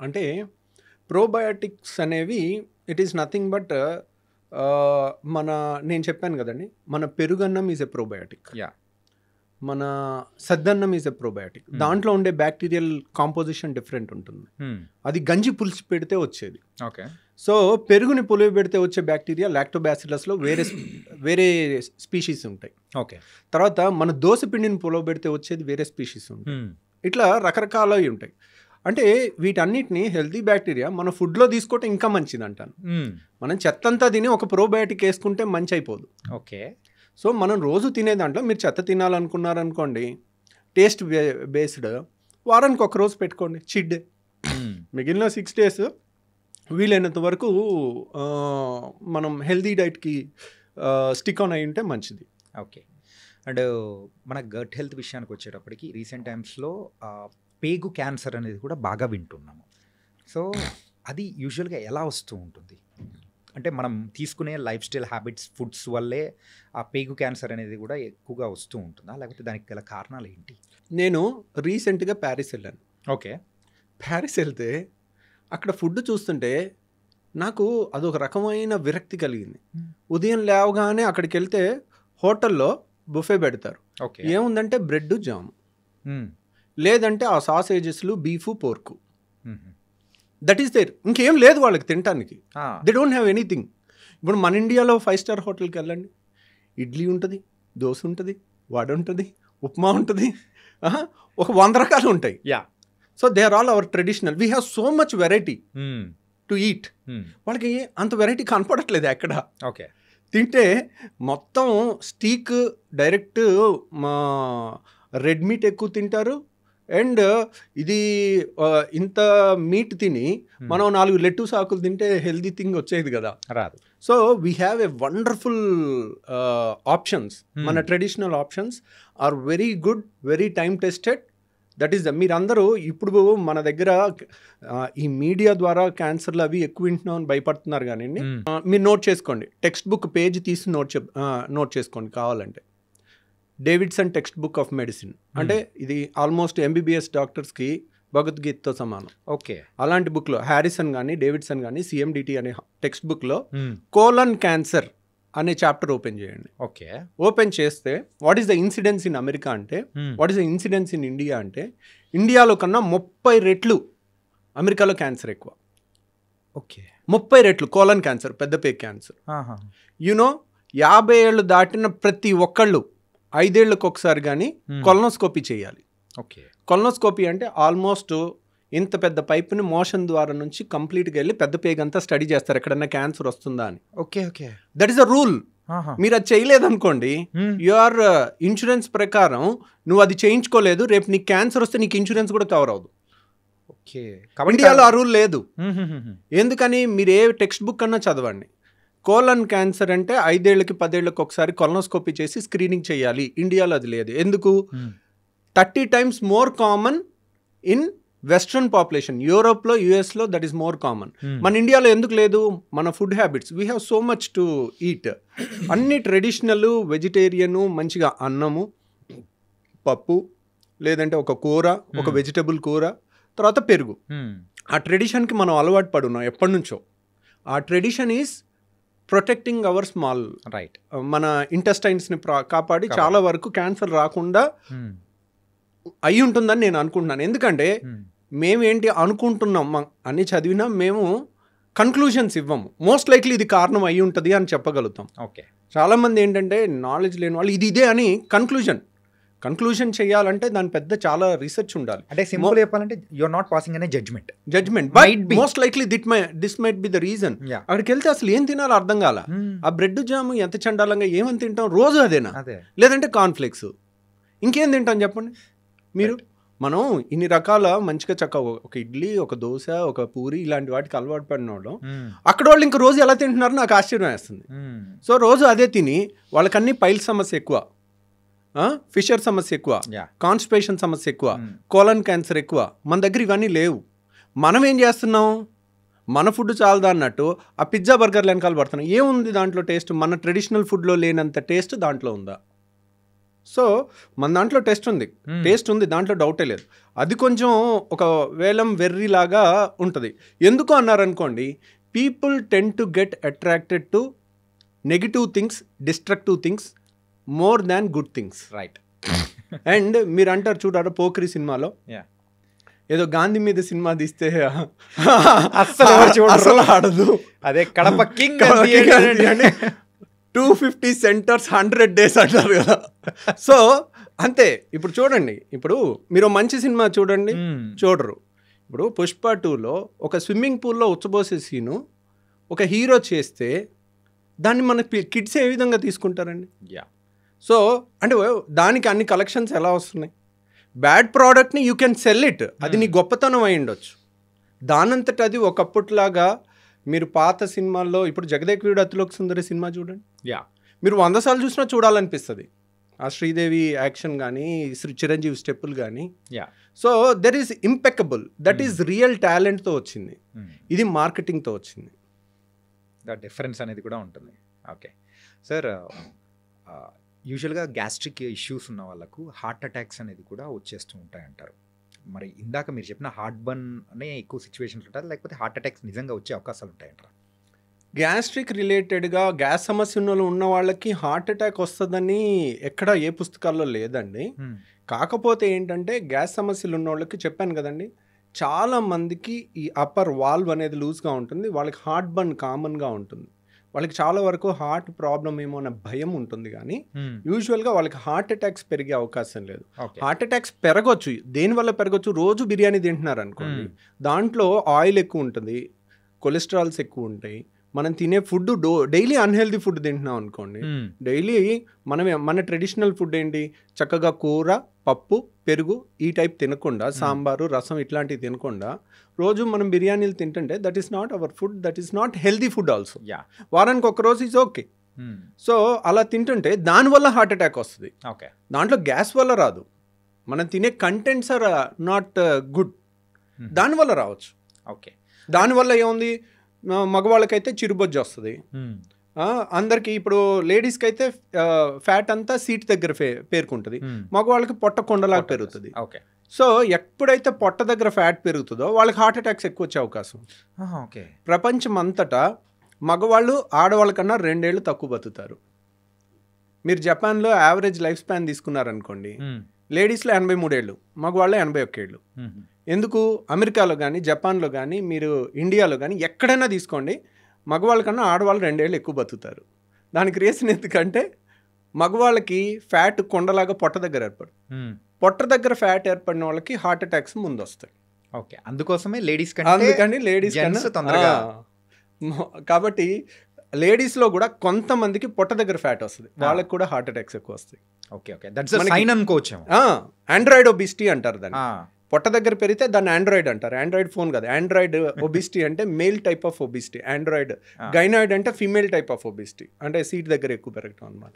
అంటే ప్రోబయాటిక్స్ అనేవి it is nothing but నేను చెప్పాను కదండి, మన పెరుగన్నం ఈజ్ ఎ ప్రోబయాటిక్, మన సద్దన్నం ఈజ్ ఎ ప్రోబయాటిక్. దాంట్లో ఉండే బ్యాక్టీరియల్ కాంపోజిషన్ డిఫరెంట్ ఉంటుంది. అది గంజి పులిసి పెడితే వచ్చేది. సో పెరుగుని పులివి పెడితే వచ్చే బ్యాక్టీరియా లాక్టోబాసిల్లస్లో వేరే స్పీషీస్ ఉంటాయి. తర్వాత మన దోశ పిండిని పులవ పెడితే వచ్చేది వేరే స్పీషీస్ ఉంటాయి. ఇట్లా రకరకాలవి ఉంటాయి. అంటే వీటన్నిటిని హెల్తీ బ్యాక్టీరియా మన ఫుడ్లో తీసుకోవటం ఇంకా మంచిది అంటాను. మనం చెత్తంతా తిని ఒక ప్రోబయాటిక్ వేసుకుంటే మంచి అయిపోదు. సో మనం రోజు తినే దాంట్లో మీరు చెత్త తినాలనుకున్నారనుకోండి, టేస్ట్ బేస్డ్ వారానికి ఒక రోజు పెట్టుకోండి చీట్ డే. మిగిలిన 6 days వీలైనంత వరకు మనం హెల్తీ డైట్కి స్టిక్ ఆన్ అయి ఉంటే మంచిది. అండ్ మన గట్ హెల్త్ విషయానికి వచ్చేటప్పటికి రీసెంట్ టైమ్స్లో పేగు క్యాన్సర్ అనేది కూడా బాగా వింటున్నాము. సో అది యూజువల్గా ఎలా వస్తూ ఉంటుంది? అంటే మనం తీసుకునే లైఫ్ స్టైల్ హ్యాబిట్స్, ఫుడ్స్ వల్లే ఆ పేగు క్యాన్సర్ అనేది కూడా ఎక్కువగా వస్తూ ఉంటుందా, లేకపోతే దానికి గల కారణాలు ఏంటి? నేను రీసెంట్గా ప్యారిస్ వెళ్ళాను. ప్యారిస్ వెళ్తే అక్కడ ఫుడ్ చూస్తుంటే నాకు అదొక రకమైన విరక్తి కలిగింది. ఉదయం లేవగానే అక్కడికి వెళ్తే హోటల్లో బుఫే పెడతారు. ఏముందంటే బ్రెడ్, జామ్, లేదంటే ఆ సాసేజెస్లు, beef, pork, that is there. ఇంకేం లేదు వాళ్ళకి తినడానికి. They don't have anything. ఇప్పుడు మన ఇండియాలో 5 star హోటల్కి వెళ్ళండి, ఇడ్లీ ఉంటుంది, దోశ ఉంటుంది, వడ ఉంటుంది, ఉప్మా ఉంటుంది, ఒక 100 రకాలు ఉంటాయి. So they are all our traditional. We have so much variety to eat. వాళ్ళకి అంత వెరైటీ కనపడట్లేదు ఎక్కడ. తింటే మొత్తం స్టీక్, డైరెక్ట్ రెడ్ మీట్ ఎక్కువ తింటారు. అండ్ ఇది ఇంత మీట్ తిని మనం 4 లెట్టూస్ ఆకులు తింటే హెల్దీ థింగ్ వచ్చేది కదా, రాదు. So we have a wonderful options. మన traditional options are very good, very time tested. That is మీరందరూ ఇప్పుడు మన దగ్గర ఈ మీడియా ద్వారా క్యాన్సర్లు అవి ఎక్కువ వింటున్నాం అని భయపడుతున్నారు. కానీ మీరు నోట్ చేసుకోండి, టెక్స్ట్ బుక్ పేజ్ తీసి నోట్ చేసుకోండి కావాలంటే. Davidson text book of medicine అంటే ఇది ఆల్మోస్ట్ MBBS డాక్టర్స్కి భగవద్గీతతో సమానం. అలాంటి బుక్లో హ్యారిసన్ కానీ డేవిడ్సన్ కానీ CMDT అనే టెక్స్ట్ బుక్లో కోలన్ క్యాన్సర్ అనే చాప్టర్ ఓపెన్ చేయండి. ఓపెన్ చేస్తే what is the incidence in America అంటే, what is the incidence in India అంటే, ఇండియాలో కన్నా 30 రెట్లు అమెరికాలో క్యాన్సర్ ఎక్కువ. 30 రెట్లు కోలన్ క్యాన్సర్, పెద్ద పేగు క్యాన్సర్. 50 ఏళ్ళు దాటిన ప్రతి ఒక్కళ్ళు 5 ఏళ్ళకి ఒకసారి కానీ కొలనోస్కోపీ చేయాలి. కొలనోస్కోపీ అంటే ఆల్మోస్ట్ ఇంత పెద్ద పైప్ని మోషన్ ద్వారా నుంచి కంప్లీట్గా వెళ్ళి పెద్ద పేగంతా స్టడీ చేస్తారు ఎక్కడన్నా క్యాన్సర్ వస్తుందా అని. That is a rule. మీరు అది చేయలేదనుకోండి, యువర్ ఇన్సూరెన్స్ ప్రకారం నువ్వు అది చేయించుకోలేదు, రేపు నీకు క్యాన్సర్ వస్తే నీకు ఇన్సూరెన్స్ కూడా కవర్ అవ్వదు. ఇండియాలో ఆ రూల్ లేదు. ఎందుకని? మీరు ఏ టెక్స్ట్ బుక్ అన్నా చదవండి, కోలన్ క్యాన్సర్ అంటే 5 ఏళ్ళకి 10 ఏళ్ళకి ఒకసారి కొలనోస్కోపీ చేసి స్క్రీనింగ్ చేయాలి. ఇండియాలో అది లేదు. ఎందుకు? 30 times more common in western population. యూరోప్లో, యుఎస్లో దట్ ఈస్ మోర్ కామన్. మన ఇండియాలో ఎందుకు లేదు? మన food habits, we have so much to eat. అన్ని ట్రెడిషనల్, వెజిటేరియను, మంచిగా అన్నము, పప్పు, లేదంటే ఒక కూర, ఒక వెజిటబుల్ కూర, తర్వాత పెరుగు. ఆ ట్రెడిషన్కి మనం అలవాటు పడున్నాం ఎప్పటి నుంచో. ఆ tradition is protecting hour small right, మన ఇంటెస్టైన్స్ని కాపాడి చాలా వరకు క్యాన్సర్ రాకుండా అయి ఉంటుందని నేను అనుకుంటున్నాను. ఎందుకంటే మేమేంటి అనుకుంటున్నాం, అన్ని చదివినా మేము కన్క్లూషన్స్ ఇవ్వము. మోస్ట్ లైక్లీ ఇది కారణం అయి ఉంటుంది అని చెప్పగలుగుతాం. చాలామంది ఏంటంటే నాలెడ్జ్ లేని వాళ్ళు ఇది ఇదే అని కన్క్లూజన్ చేయాలంటే దాని పెద్ద చాలా రీసెర్చ్ ఉండాలి. అంటే సింపుల్ చెప్పాలంటే యు ఆర్ నాట్ పాసింగ్ అనే judgment. But most likely this might be the reason. అక్కడికి వెళ్తే అసలు ఏం తినాలో అర్థం కాల. ఆ బ్రెడ్ జామ్ ఎంత చండాలంగా ఏమని తింటాం రోజు అదేనా, లేదంటే కార్న్ఫ్లేక్స్, ఇంకేం తింటాం చెప్పండి మీరు. మనం ఇన్ని రకాల మంచిగా చక్కగా ఒక ఇడ్లీ, ఒక దోశ, ఒక పూరి ఇలాంటి వాటికి అలవాటు పడిన వాళ్ళు అక్కడ వాళ్ళు ఇంక రోజు ఎలా తింటున్నారో నాకు ఆశ్చర్యం వేస్తుంది. సో రోజు అదే తిని వాళ్ళకన్నీ పైల్ సమస్య ఎక్కువ, ఫిషర్ సమస్య ఎక్కువ, కాన్స్టిపేషన్ సమస్య ఎక్కువ, కోలన్ క్యాన్సర్ ఎక్కువ. మన దగ్గర ఇవన్నీ లేవు. మనం ఏం చేస్తున్నాం, మన ఫుడ్ చాలదా అన్నట్టు ఆ పిజ్జా బర్గర్లు వెనకాల పడుతున్నాం. ఏముంది దాంట్లో టేస్ట్? మన ట్రెడిషనల్ ఫుడ్లో లేనంత టేస్ట్ దాంట్లో ఉందా? సో మన దాంట్లో టేస్ట్ ఉంది దాంట్లో డౌటే లేదు. అది కొంచెం ఒక వేలం వెర్రిలాగా ఉంటుంది. ఎందుకు అన్నారనుకోండి, people ten to get attracted to negative things, destructive things more than good things. Right. And మీరు అంటారు చూడారా పోక్రి సినిమాలో ఏదో గాంధీ మీద సినిమా తీస్తే అసలు ఆడదు, అదే కడప కింగ్ 250 సెంటర్స్ 100 days అంటారు కదా. సో అంతే. ఇప్పుడు చూడండి, ఇప్పుడు మీరు మంచి సినిమా చూడండి, చూడరు. ఇప్పుడు పుష్ప 2లో ఒక స్విమ్మింగ్ పూల్లో ఉచ్చబోసే సీను ఒక హీరో చేస్తే దాన్ని మన కిడ్స్ ఏ విధంగా తీసుకుంటారండి? సో అంటే దానికి అన్ని కలెక్షన్స్ ఎలా వస్తున్నాయి? బ్యాడ్ ప్రోడక్ట్ని యూ కెన్ సెల్ ఇట్, అది నీ గొప్పతనం అయి ఉండొచ్చు. దానంతట అది ఒకప్పట్లాగా మీరు పాత సినిమాల్లో ఇప్పుడు జగదేక్ అతిలోక సుందరి సినిమా చూడండి, మీరు 100 సార్లు చూసినా చూడాలనిపిస్తుంది. ఆ శ్రీదేవి యాక్షన్ కానీ, చిరంజీవి స్టెప్పులు కానీ. So there is impeccable, that is real టాలెంట్తో వచ్చింది, ఇది మార్కెటింగ్తో వచ్చింది. డిఫరెన్స్ అనేది కూడా ఉంటుంది. ఓకే సార్, యూజువల్గా గ్యాస్ట్రిక్ ఇష్యూస్ ఉన్న వాళ్ళకు హార్ట్ అటాక్స్ అనేది కూడా వచ్చేస్తూ ఉంటాయి అంటారు. మరి ఇందాక మీరు చెప్పిన హార్ట్ బర్న్ అనే ఎక్కువ సిచ్యువేషన్స్ ఉంటారు, లేకపోతే హార్ట్ అటాక్స్ నిజంగా వచ్చే అవకాశాలు ఉంటాయంటారా? గ్యాస్ట్రిక్ రిలేటెడ్గా గ్యాస్ సమస్యలు ఉన్న వాళ్ళకి హార్ట్ అటాక్ వస్తుందని ఎక్కడ ఏ పుస్తకాల్లో లేదండి. కాకపోతే ఏంటంటే గ్యాస్ సమస్యలు ఉన్న వాళ్ళకి చెప్పాను కదండి, చాలా మందికి ఈ అప్పర్ వాల్వ్ అనేది లూజ్గా ఉంటుంది, వాళ్ళకి హార్ట్ బర్న్ కామన్గా ఉంటుంది. వాళ్ళకి చాలా వరకు హార్ట్ ప్రాబ్లం ఏమో అన్న భయం ఉంటుంది, కానీ యూజువల్గా వాళ్ళకి హార్ట్ అటాక్స్ పెరిగే అవకాశం లేదు. హార్ట్ అటాక్స్ పెరగచ్చు, దేనివల్ల పెరగచ్చు? రోజు బిర్యానీ తింటున్నారు అనుకోండి, దాంట్లో ఆయిల్ ఎక్కువ ఉంటుంది, కొలెస్ట్రాల్స్ ఎక్కువ ఉంటాయి. మనం తినే ఫుడ్ డైలీ అన్హెల్దీ ఫుడ్ తింటున్నాం అనుకోండి, డైలీ మన ట్రెడిషనల్ ఫుడ్ ఏంటి? చక్కగా కూర, పప్పు, పెరుగు ఈ టైప్ తినకుండా, సాంబారు, రసం ఇట్లాంటివి తినకుండా రోజు మనం బిర్యానీలు తింటుంటే that is not our food, that is not healthy food also. వారానికి ఒక రోజు ఈజ్ ఓకే. సో అలా తింటుంటే దానివల్ల హార్ట్ అటాక్ వస్తుంది. దాంట్లో గ్యాస్ వల్ల రాదు, మనం తినే కంటెంట్స్ ఆర్ నాట్ గుడ్, దానివల్ల రావచ్చు. ఓకే. దానివల్ల ఏముంది, మగవాళ్ళకైతే చిరుబొజ్జు వస్తుంది, అందరికి ఇప్పుడు లేడీస్కి అయితే ఫ్యాట్ అంతా సీట్ దగ్గర పేరుకుంటుంది, మగవాళ్ళకి పొట్ట కొండలాగా పెరుగుతుంది. సో ఎప్పుడైతే పొట్ట దగ్గర ఫ్యాట్ పెరుగుతుందో వాళ్ళకి హార్ట్ అటాక్స్ ఎక్కువ వచ్చే అవకాశం. ప్రపంచం అంతటా మగవాళ్ళు ఆడవాళ్ళ కన్నా 2 ఏళ్ళు తక్కువ బతుకుతారు. మీరు జపాన్లో యావరేజ్ లైఫ్ స్పాన్ తీసుకున్నారనుకోండి, లేడీస్లో 83 ఏళ్ళు, మగవాళ్ళు 81 ఏళ్ళు. ఎందుకు? అమెరికాలో కానీ, జపాన్లో కానీ, మీరు ఇండియాలో కానీ ఎక్కడైనా తీసుకోండి, మగవాళ్ళ కన్నా ఆడవాళ్ళు 2 ఏళ్ళు ఎక్కువ బతుకుతారు. దానికి రీజన్ ఎందుకంటే మగవాళ్ళకి ఫ్యాట్ కొండలాగా పొట్ట దగ్గర ఏర్పడు, పొట్ట దగ్గర ఫ్యాట్ ఏర్పడిన వాళ్ళకి హార్ట్ అటాక్స్ ముందు వస్తాయి. ఓకే, అందుకోసమే లేడీస్ తొందరగా. కాబట్టి లేడీస్లో కూడా కొంతమందికి పొట్ట దగ్గర ఫ్యాట్ వస్తుంది, వాళ్ళకి కూడా హార్ట్ అటాక్స్ ఎక్కువ వస్తాయి. ఆండ్రాయిడ్ ఒబిసిటీ అంటారు దాన్ని. పొట్ట దగ్గర పెరిగితే దాన్ని ఆండ్రాయిడ్ అంటారు. ఆండ్రాయిడ్ ఫోన్ కాదు, ఆండ్రాయిడ్ ఒబిసిటీ అంటే male type of obesity. Android gynoid అంటే ఫీమేల్ టైప్ ఆఫ్ ఒబిసిటీ, అంటే సీట్ దగ్గర ఎక్కువ పెరగటం అనమాట.